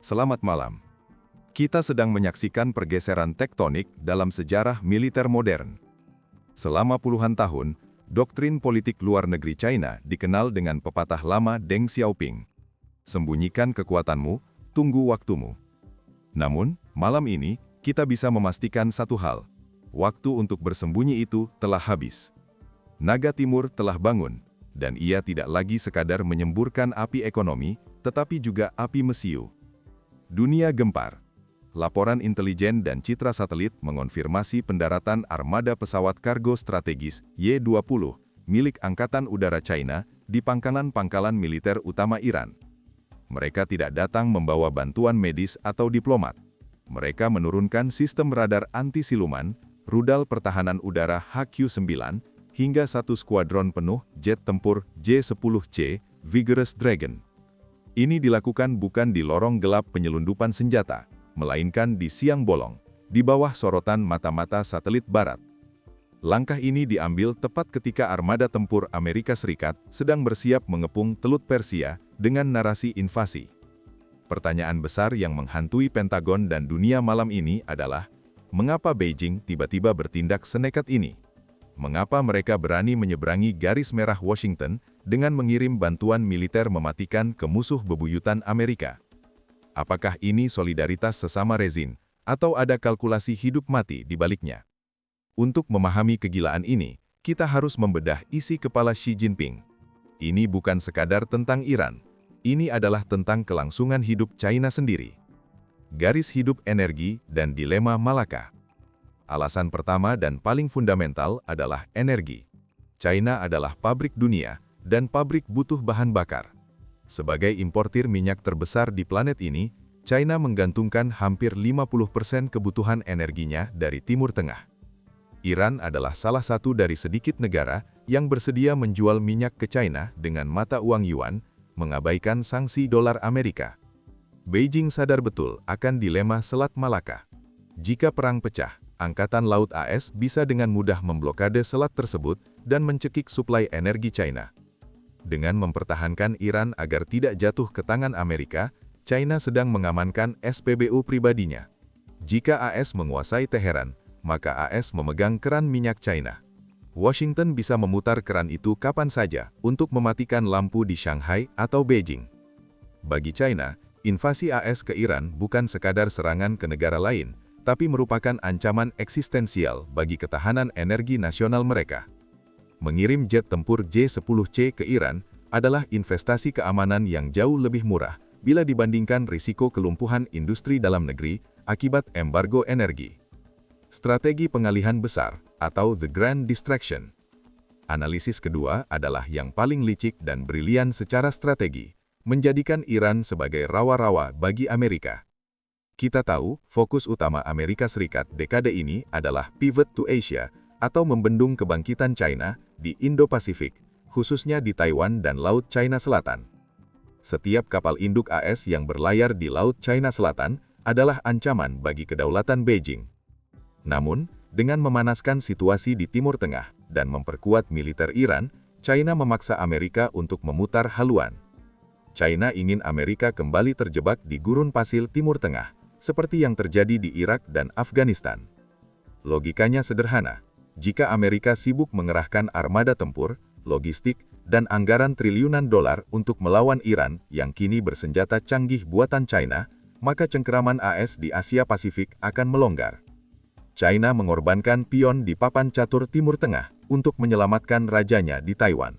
Selamat malam. Kita sedang menyaksikan pergeseran tektonik dalam sejarah militer modern. Selama puluhan tahun, doktrin politik luar negeri China dikenal dengan pepatah lama Deng Xiaoping. Sembunyikan kekuatanmu, tunggu waktumu. Namun, malam ini, kita bisa memastikan satu hal. Waktu untuk bersembunyi itu telah habis. Naga Timur telah bangun, dan ia tidak lagi sekadar menyemburkan api ekonomi, tetapi juga api mesiu. Dunia gempar. Laporan intelijen dan citra satelit mengonfirmasi pendaratan armada pesawat kargo strategis Y-20 milik Angkatan Udara China di pangkalan-pangkalan militer utama Iran. Mereka tidak datang membawa bantuan medis atau diplomat. Mereka menurunkan sistem radar anti-siluman, rudal pertahanan udara HQ-9, hingga satu skuadron penuh jet tempur J-10C Vigorous Dragon. Ini dilakukan bukan di lorong gelap penyelundupan senjata, melainkan di siang bolong, di bawah sorotan mata-mata satelit barat. Langkah ini diambil tepat ketika armada tempur Amerika Serikat sedang bersiap mengepung Teluk Persia dengan narasi invasi. Pertanyaan besar yang menghantui Pentagon dan dunia malam ini adalah, mengapa Beijing tiba-tiba bertindak senekat ini? Mengapa mereka berani menyeberangi garis merah Washington dengan mengirim bantuan militer mematikan ke musuh bebuyutan Amerika? Apakah ini solidaritas sesama rezim, atau ada kalkulasi hidup mati di baliknya? Untuk memahami kegilaan ini, kita harus membedah isi kepala Xi Jinping. Ini bukan sekadar tentang Iran, ini adalah tentang kelangsungan hidup China sendiri. Garis hidup energi dan dilema Malaka. Alasan pertama dan paling fundamental adalah energi. China adalah pabrik dunia, dan pabrik butuh bahan bakar. Sebagai importir minyak terbesar di planet ini, China menggantungkan hampir 50% kebutuhan energinya dari Timur Tengah. Iran adalah salah satu dari sedikit negara yang bersedia menjual minyak ke China dengan mata uang yuan, mengabaikan sanksi dolar Amerika. Beijing sadar betul akan dilema Selat Malaka. Jika perang pecah, Angkatan Laut AS bisa dengan mudah memblokade selat tersebut dan mencekik suplai energi China. Dengan mempertahankan Iran agar tidak jatuh ke tangan Amerika, China sedang mengamankan SPBU pribadinya. Jika AS menguasai Teheran, maka AS memegang keran minyak China. Washington bisa memutar keran itu kapan saja untuk mematikan lampu di Shanghai atau Beijing. Bagi China, invasi AS ke Iran bukan sekadar serangan ke negara lain, tapi merupakan ancaman eksistensial bagi ketahanan energi nasional mereka. Mengirim jet tempur J-10C ke Iran adalah investasi keamanan yang jauh lebih murah bila dibandingkan risiko kelumpuhan industri dalam negeri akibat embargo energi. Strategi pengalihan besar atau The Grand Distraction. Analisis kedua adalah yang paling licik dan brilian secara strategi, menjadikan Iran sebagai rawa-rawa bagi Amerika. Kita tahu, fokus utama Amerika Serikat dekade ini adalah pivot to Asia atau membendung kebangkitan China di Indo-Pasifik, khususnya di Taiwan dan Laut China Selatan. Setiap kapal induk AS yang berlayar di Laut China Selatan adalah ancaman bagi kedaulatan Beijing. Namun, dengan memanaskan situasi di Timur Tengah dan memperkuat militer Iran, China memaksa Amerika untuk memutar haluan. China ingin Amerika kembali terjebak di gurun pasir Timur Tengah, seperti yang terjadi di Irak dan Afghanistan. Logikanya sederhana, jika Amerika sibuk mengerahkan armada tempur, logistik, dan anggaran triliunan dolar untuk melawan Iran yang kini bersenjata canggih buatan China, maka cengkeraman AS di Asia Pasifik akan melonggar. China mengorbankan pion di papan catur Timur Tengah untuk menyelamatkan rajanya di Taiwan.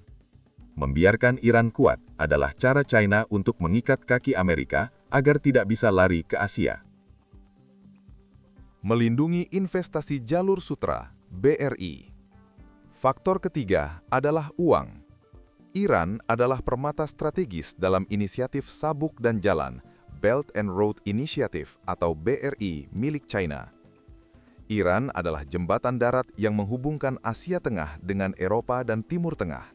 Membiarkan Iran kuat adalah cara China untuk mengikat kaki Amerika agar tidak bisa lari ke Asia. Melindungi investasi jalur sutra, BRI. Faktor ketiga adalah uang. Iran adalah permata strategis dalam inisiatif Sabuk dan Jalan, Belt and Road Initiative atau BRI milik China. Iran adalah jembatan darat yang menghubungkan Asia Tengah dengan Eropa dan Timur Tengah.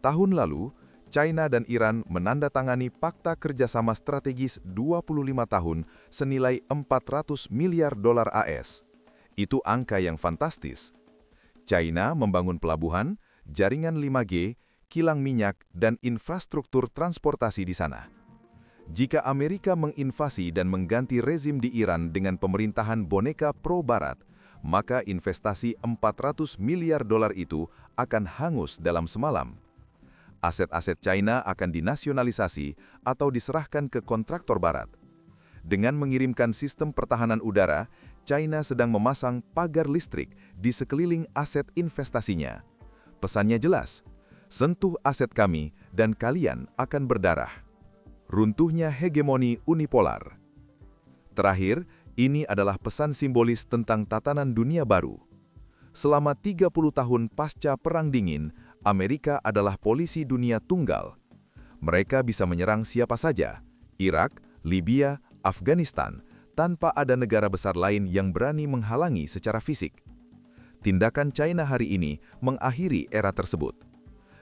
Tahun lalu, China dan Iran menandatangani Fakta Kerjasama Strategis 25 tahun senilai 400 miliar dolar AS. Itu angka yang fantastis. China membangun pelabuhan, jaringan 5G, kilang minyak, dan infrastruktur transportasi di sana. Jika Amerika menginvasi dan mengganti rezim di Iran dengan pemerintahan boneka pro-Barat, maka investasi $400 miliar itu akan hangus dalam semalam. Aset-aset China akan dinasionalisasi atau diserahkan ke kontraktor Barat. Dengan mengirimkan sistem pertahanan udara, China sedang memasang pagar listrik di sekeliling aset investasinya. Pesannya jelas, sentuh aset kami dan kalian akan berdarah. Runtuhnya hegemoni unipolar. Terakhir, ini adalah pesan simbolis tentang tatanan dunia baru. Selama 30 tahun pasca Perang Dingin, Amerika adalah polisi dunia tunggal. Mereka bisa menyerang siapa saja, Irak, Libya, Afghanistan, tanpa ada negara besar lain yang berani menghalangi secara fisik. Tindakan China hari ini mengakhiri era tersebut.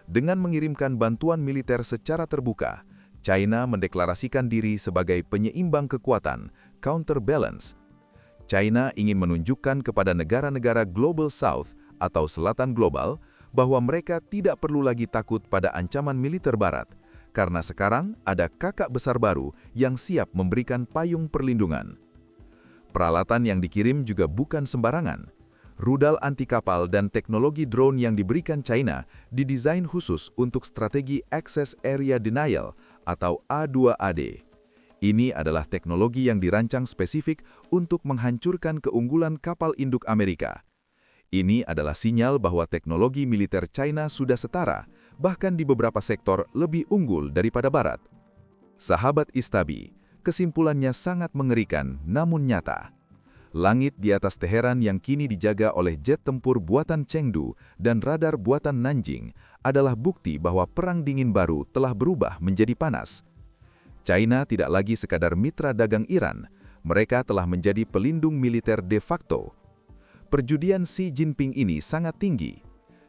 Dengan mengirimkan bantuan militer secara terbuka, China mendeklarasikan diri sebagai penyeimbang kekuatan, counterbalance. China ingin menunjukkan kepada negara-negara Global South atau Selatan Global bahwa mereka tidak perlu lagi takut pada ancaman militer Barat, karena sekarang ada kakak besar baru yang siap memberikan payung perlindungan. Peralatan yang dikirim juga bukan sembarangan. Rudal anti kapal dan teknologi drone yang diberikan China didesain khusus untuk strategi Access Area Denial atau A2AD. Ini adalah teknologi yang dirancang spesifik untuk menghancurkan keunggulan kapal induk Amerika. Ini adalah sinyal bahwa teknologi militer China sudah setara, bahkan di beberapa sektor lebih unggul daripada Barat. Sahabat Istabi, kesimpulannya sangat mengerikan namun nyata. Langit di atas Teheran yang kini dijaga oleh jet tempur buatan Chengdu dan radar buatan Nanjing adalah bukti bahwa Perang Dingin baru telah berubah menjadi panas. China tidak lagi sekadar mitra dagang Iran, mereka telah menjadi pelindung militer de facto. Perjudian Xi Jinping ini sangat tinggi.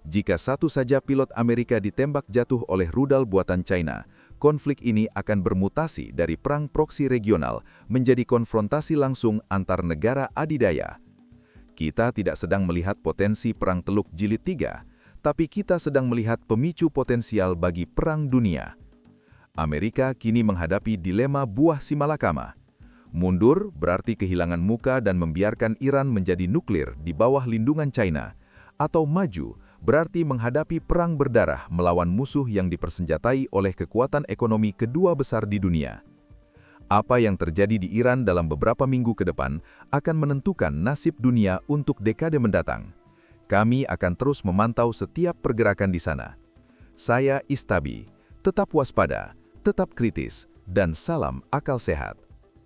Jika satu saja pilot Amerika ditembak jatuh oleh rudal buatan China, konflik ini akan bermutasi dari perang proksi regional menjadi konfrontasi langsung antar negara adidaya. Kita tidak sedang melihat potensi perang Teluk Jilid 3, tapi kita sedang melihat pemicu potensial bagi perang dunia. Amerika kini menghadapi dilema buah si malakama. Mundur berarti kehilangan muka dan membiarkan Iran menjadi nuklir di bawah lindungan China, atau maju berarti menghadapi perang berdarah melawan musuh yang dipersenjatai oleh kekuatan ekonomi kedua besar di dunia. Apa yang terjadi di Iran dalam beberapa minggu ke depan akan menentukan nasib dunia untuk dekade mendatang. Kami akan terus memantau setiap pergerakan di sana. Saya Istabi, tetap waspada, tetap kritis, dan salam akal sehat.